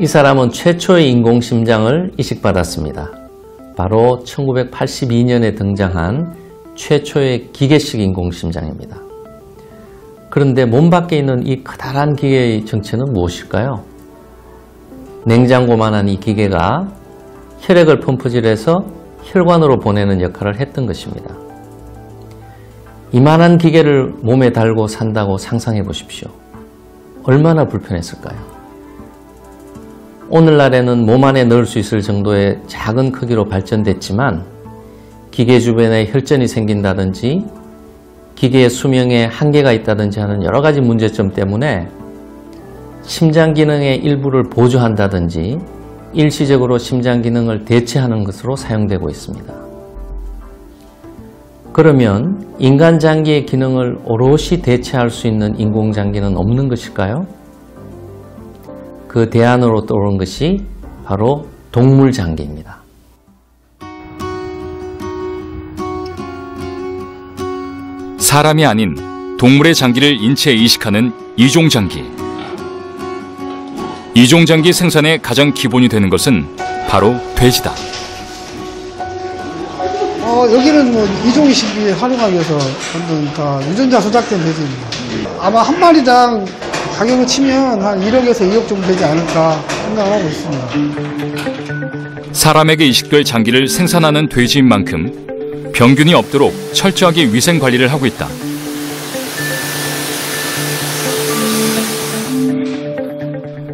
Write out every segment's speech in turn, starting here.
이 사람은 최초의 인공심장을 이식받았습니다. 바로 1982년에 등장한 최초의 기계식 인공심장입니다. 그런데 몸 밖에 있는 이 커다란 기계의 정체는 무엇일까요? 냉장고만한 이 기계가 혈액을 펌프질해서 혈관으로 보내는 역할을 했던 것입니다. 이만한 기계를 몸에 달고 산다고 상상해 보십시오. 얼마나 불편했을까요? 오늘날에는 몸 안에 넣을 수 있을 정도의 작은 크기로 발전됐지만 기계 주변에 혈전이 생긴다든지 기계의 수명에 한계가 있다든지 하는 여러 가지 문제점 때문에 심장 기능의 일부를 보조한다든지 일시적으로 심장 기능을 대체하는 것으로 사용되고 있습니다. 그러면 인간 장기의 기능을 오롯이 대체할 수 있는 인공장기는 없는 것일까요? 그 대안으로 떠오른 것이 바로 동물장기입니다. 사람이 아닌 동물의 장기를 인체에 이식하는 이종장기. 이종장기 생산의 가장 기본이 되는 것은 바로 돼지다. 여기는 이종 이식에 활용하기 위해서 만든 다 유전자 조작된 돼지입니다. 아마 한 마리당 가격을 치면 한 1억에서 2억 정도 되지 않을까 생각을 하고 있습니다. 사람에게 이식될 장기를 생산하는 돼지인 만큼 병균이 없도록 철저하게 위생 관리를 하고 있다.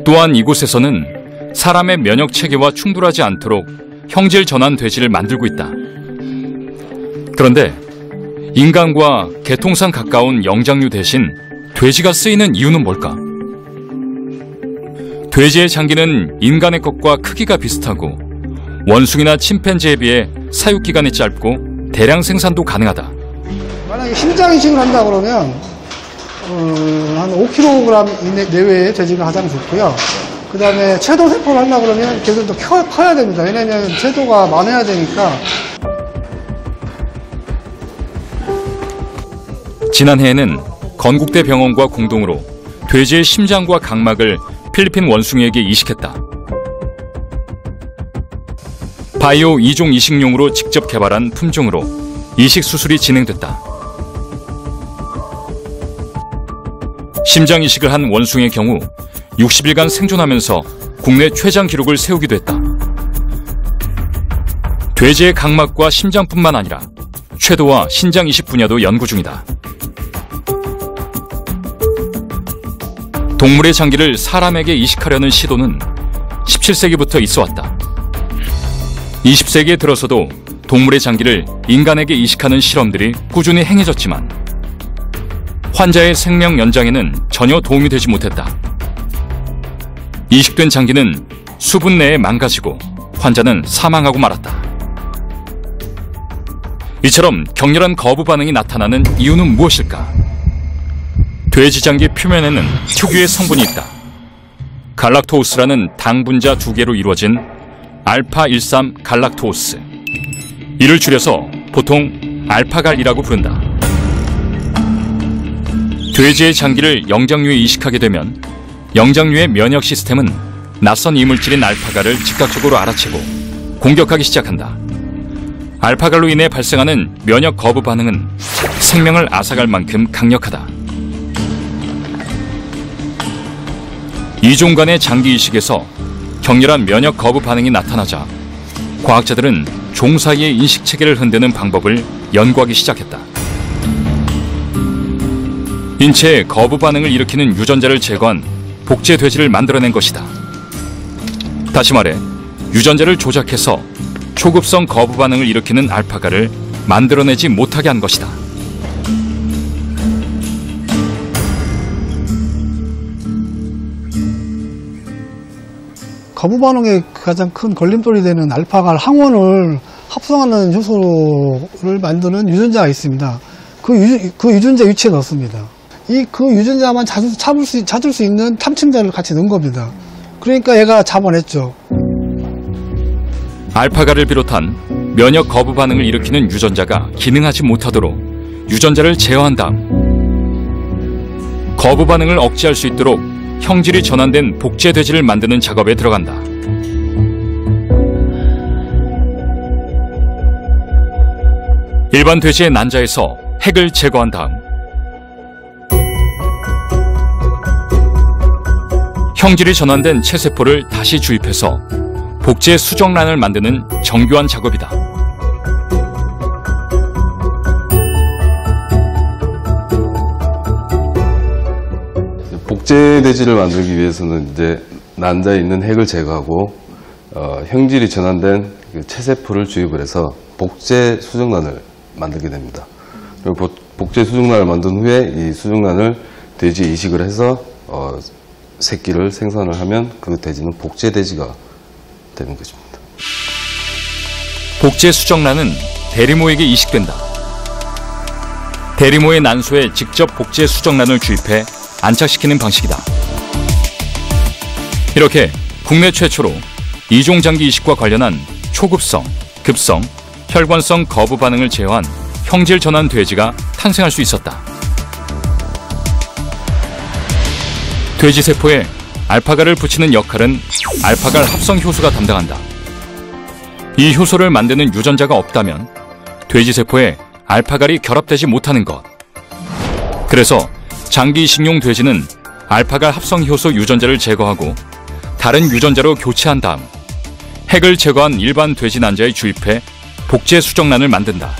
또한 이곳에서는 사람의 면역 체계와 충돌하지 않도록 형질 전환 돼지를 만들고 있다. 그런데 인간과 계통상 가까운 영장류 대신 돼지가 쓰이는 이유는 뭘까? 돼지의 장기는 인간의 것과 크기가 비슷하고 원숭이나 침팬지에 비해 사육기간이 짧고 대량 생산도 가능하다. 만약에 심장 이식을 한다 그러면 한 5kg 내외의 돼지가 가장 좋고요. 그 다음에 채도 세포를 하려고 그러면 걔들도 커야 됩니다. 왜냐면 채도가 많아야 되니까. 지난해에는 건국대 병원과 공동으로 돼지의 심장과 각막을 필리핀 원숭이에게 이식했다. 바이오 이종 이식용으로 직접 개발한 품종으로 이식 수술이 진행됐다. 심장 이식을 한 원숭이의 경우 60일간 생존하면서 국내 최장 기록을 세우기도 했다. 돼지의 각막과 심장뿐만 아니라 쇄도와 신장 이식 분야도 연구 중이다. 동물의 장기를 사람에게 이식하려는 시도는 17세기부터 있어왔다. 20세기에 들어서도 동물의 장기를 인간에게 이식하는 실험들이 꾸준히 행해졌지만 환자의 생명 연장에는 전혀 도움이 되지 못했다. 이식된 장기는 수분 내에 망가지고 환자는 사망하고 말았다. 이처럼 격렬한 거부 반응이 나타나는 이유는 무엇일까? 돼지 장기 표면에는 특유의 성분이 있다. 갈락토오스라는 당 분자 2개로 이루어진 알파-13 갈락토오스. 이를 줄여서 보통 알파갈이라고 부른다. 돼지의 장기를 영장류에 이식하게 되면 영장류의 면역 시스템은 낯선 이물질인 알파갈을 즉각적으로 알아채고 공격하기 시작한다. 알파갈로 인해 발생하는 면역 거부 반응은 생명을 앗아갈 만큼 강력하다. 이종 간의 장기 이식에서 격렬한 면역 거부 반응이 나타나자 과학자들은 종 사이의 인식 체계를 흔드는 방법을 연구하기 시작했다. 인체에 거부 반응을 일으키는 유전자를 제거한 복제 돼지를 만들어낸 것이다. 다시 말해 유전자를 조작해서 초급성 거부 반응을 일으키는 알파갈을 만들어내지 못하게 한 것이다. 거부 반응의 가장 큰 걸림돌이 되는 알파갈 항원을 합성하는 효소를 만드는 유전자가 있습니다. 그 유전자 유치에 넣습니다. 그 유전자만 찾을 수 있는 탐침자를 같이 넣은 겁니다. 그러니까 얘가 잡아냈죠. 알파갈을 비롯한 면역 거부 반응을 일으키는 유전자가 기능하지 못하도록 유전자를 제어한 다음 거부 반응을 억제할 수 있도록 형질이 전환된 복제 돼지를 만드는 작업에 들어간다. 일반 돼지의 난자에서 핵을 제거한 다음 형질이 전환된 체세포를 다시 주입해서 복제 수정란을 만드는 정교한 작업이다. 복제 돼지를 만들기 위해서는 이제 난자에 있는 핵을 제거하고 형질이 전환된 그 체세포를 주입을 해서 복제 수정란을 만들게 됩니다. 그리고 복제 수정란을 만든 후에 이 수정란을 돼지에 이식을 해서 새끼를 생산을 하면 그 돼지는 복제 돼지가 되는 것입니다. 복제 수정란은 대리모에게 이식된다. 대리모의 난소에 직접 복제 수정란을 주입해 안착시키는 방식이다. 이렇게 국내 최초로 이종장기 이식과 관련한 초급성, 급성, 혈관성 거부 반응을 제어한 형질 전환 돼지가 탄생할 수 있었다. 돼지 세포에 알파갈을 붙이는 역할은 알파갈 합성 효소가 담당한다. 이 효소를 만드는 유전자가 없다면 돼지 세포에 알파갈이 결합되지 못하는 것. 그래서 장기 이식용 돼지는 알파갈 합성 효소 유전자를 제거하고 다른 유전자로 교체한 다음 핵을 제거한 일반 돼지 난자에 주입해 복제 수정란을 만든다.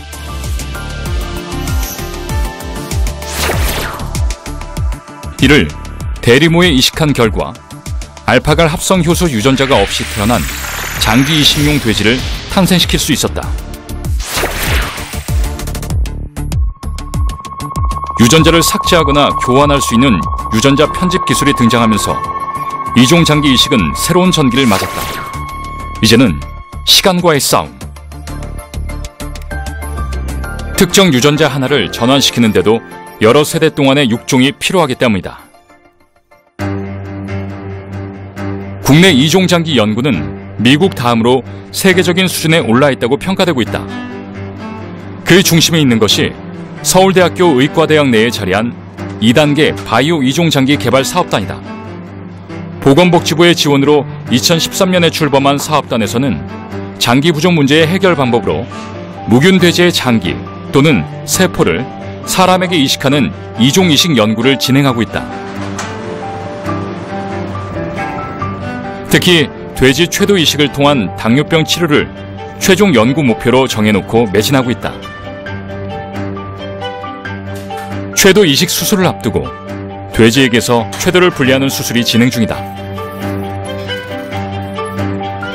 이를 대리모에 이식한 결과 알파갈 합성 효소 유전자가 없이 태어난 장기 이식용 돼지를 탄생시킬 수 있었다. 유전자를 삭제하거나 교환할 수 있는 유전자 편집 기술이 등장하면서 이종 장기 이식은 새로운 전기를 맞았다. 이제는 시간과의 싸움. 특정 유전자 하나를 전환시키는데도 여러 세대 동안의 육종이 필요하기 때문이다. 국내 이종장기 연구는 미국 다음으로 세계적인 수준에 올라 있다고 평가되고 있다. 그 중심에 있는 것이 서울대학교 의과대학 내에 자리한 2단계 바이오 이종장기 개발 사업단이다. 보건복지부의 지원으로 2013년에 출범한 사업단에서는 장기 부족 문제의 해결 방법으로 무균 돼지의 장기 또는 세포를 사람에게 이식하는 이종 이식 연구를 진행하고 있다. 특히 돼지 췌도 이식을 통한 당뇨병 치료를 최종 연구 목표로 정해놓고 매진하고 있다. 췌도 이식 수술을 앞두고 돼지에게서 췌도를 분리하는 수술이 진행 중이다.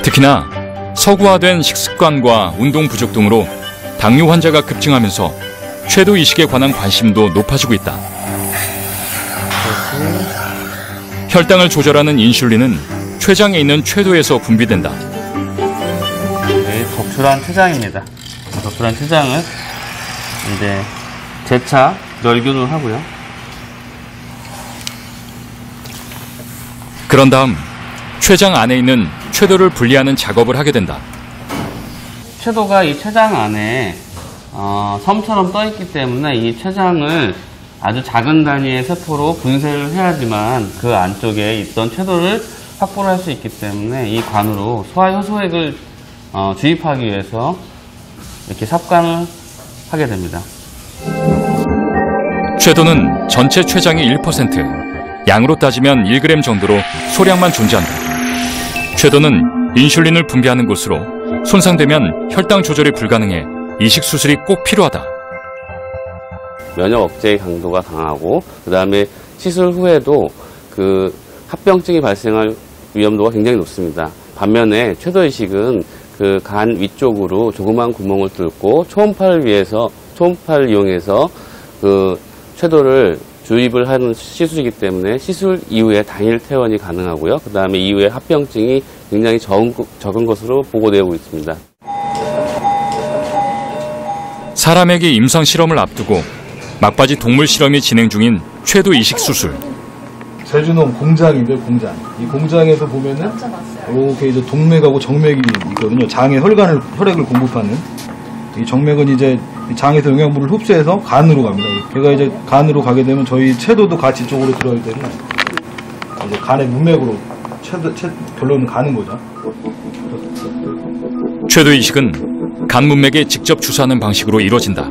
특히나 서구화된 식습관과 운동 부족 등으로 당뇨 환자가 급증하면서 췌도 이식에 관한 관심도 높아지고 있다. 혈당을 조절하는 인슐린은 췌장에 있는 췌도에서 분비된다. 네, 적출한 췌장입니다. 적출한 췌장을 이제 재차 멸균을 하고요. 그런 다음 췌장 안에 있는 췌도를 분리하는 작업을 하게 된다. 췌도가 이 췌장 안에 섬처럼 떠 있기 때문에 이 췌장을 아주 작은 단위의 세포로 분쇄를 해야지만 그 안쪽에 있던 췌도를 확보를 할 수 있기 때문에 이 관으로 소화효소액을 주입하기 위해서 이렇게 삽관을 하게 됩니다. 췌도는 전체 췌장의 1%, 양으로 따지면 1g 정도로 소량만 존재한다. 궤도는 인슐린을 분비하는 곳으로 손상되면 혈당 조절이 불가능해 이식 수술이 꼭 필요하다. 면역 억제의 강도가 강하고 그 다음에 시술 후에도 그 합병증이 발생할 위험도가 굉장히 높습니다. 반면에 췌도 이식은 그 간 위쪽으로 조그만 구멍을 뚫고 초음파를 이용해서 그 췌도를 주입을 하는 시술이기 때문에 시술 이후에 당일 퇴원이 가능하고요. 그 다음에 이후에 합병증이 굉장히 적은 것으로 보고되고 있습니다. 사람에게 임상 실험을 앞두고 막바지 동물 실험이 진행 중인 궤도 이식 수술. 제주놈 공장인데 공장. 이 공장에서 보면은 이렇게 이제 동맥하고 정맥이 있거든요. 장에 혈액을 공급하는. 이 정맥은 이제 장에서 영양분을 흡수해서 간으로 갑니다. 걔가 이제 간으로 가게 되면 저희 췌도도 같이 이쪽으로 들어가기 때문에 이제 간의 문맥으로 결론은 가는 거죠. 췌도 이식은 간 문맥에 직접 주사하는 방식으로 이루어진다.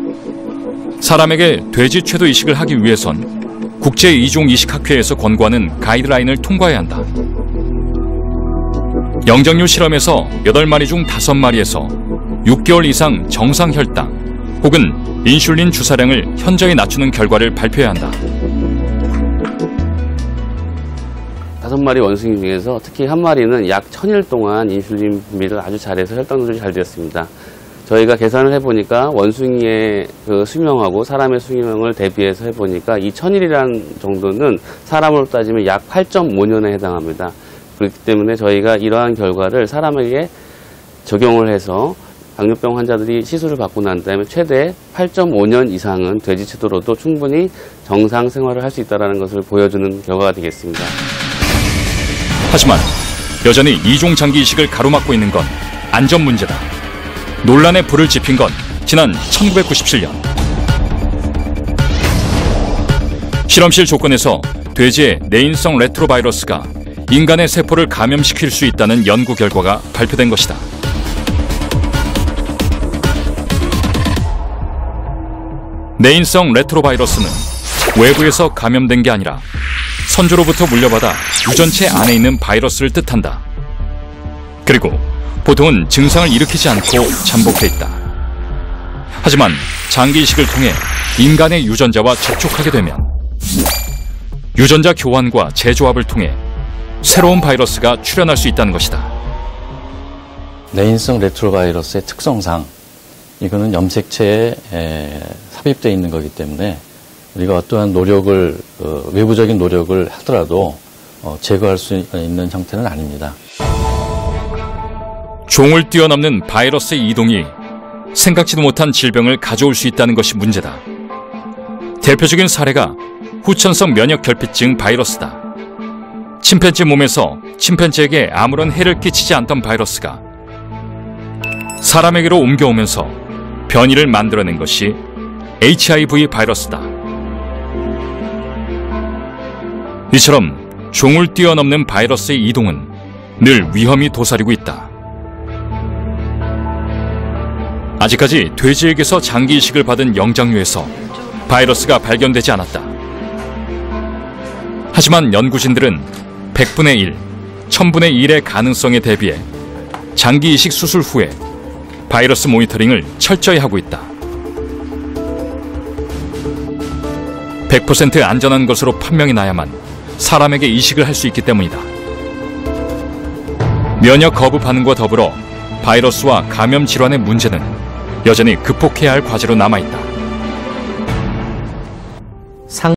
사람에게 돼지 췌도 이식을 하기 위해선 국제 이종 이식학회에서 권고하는 가이드라인을 통과해야 한다. 영장류 실험에서 8마리 중 5마리에서 6개월 이상 정상 혈당 혹은 인슐린 주사량을 현저히 낮추는 결과를 발표해야 한다. 5마리 원숭이 중에서 특히 한 마리는 약 1000일 동안 인슐린 분비를 아주 잘해서 혈당 조절이 잘 되었습니다. 저희가 계산을 해보니까 원숭이의 그 수명하고 사람의 수명을 대비해서 해보니까 이 1000일이라는 정도는 사람으로 따지면 약 8.5년에 해당합니다. 그렇기 때문에 저희가 이러한 결과를 사람에게 적용을 해서 당뇨병 환자들이 시술을 받고 난 다음에 최대 8.5년 이상은 돼지 췌도로도 충분히 정상 생활을 할 수 있다는 것을 보여주는 결과가 되겠습니다. 하지만 여전히 이종 장기 이식을 가로막고 있는 건 안전 문제다. 논란에 불을 지핀 건 지난 1997년. 실험실 조건에서 돼지의 내인성 레트로바이러스가 인간의 세포를 감염시킬 수 있다는 연구 결과가 발표된 것이다. 내인성 레트로바이러스는 외부에서 감염된 게 아니라 선조로부터 물려받아 유전체 안에 있는 바이러스를 뜻한다. 그리고 보통은 증상을 일으키지 않고 잠복돼 있다. 하지만 장기 이식을 통해 인간의 유전자와 접촉하게 되면 유전자 교환과 재조합을 통해 새로운 바이러스가 출현할 수 있다는 것이다. 내인성 레트로바이러스의 특성상 이거는 염색체에 삽입되어 있는 거기 때문에 우리가 어떠한 노력을 외부적인 노력을 하더라도 제거할 수 있는 형태는 아닙니다. 종을 뛰어넘는 바이러스의 이동이 생각지도 못한 질병을 가져올 수 있다는 것이 문제다. 대표적인 사례가 후천성 면역결핍증 바이러스다. 침팬지 몸에서 침팬지에게 아무런 해를 끼치지 않던 바이러스가 사람에게로 옮겨오면서 변이를 만들어낸 것이 HIV 바이러스다. 이처럼 종을 뛰어넘는 바이러스의 이동은 늘 위험이 도사리고 있다. 아직까지 돼지에게서 장기 이식을 받은 영장류에서 바이러스가 발견되지 않았다. 하지만 연구진들은 100분의 1, 1000분의 1의 가능성에 대비해 장기 이식 수술 후에 바이러스 모니터링을 철저히 하고 있다. 100% 안전한 것으로 판명이 나야만 사람에게 이식을 할 수 있기 때문이다. 면역 거부 반응과 더불어 바이러스와 감염 질환의 문제는 여전히 극복해야 할 과제로 남아있다.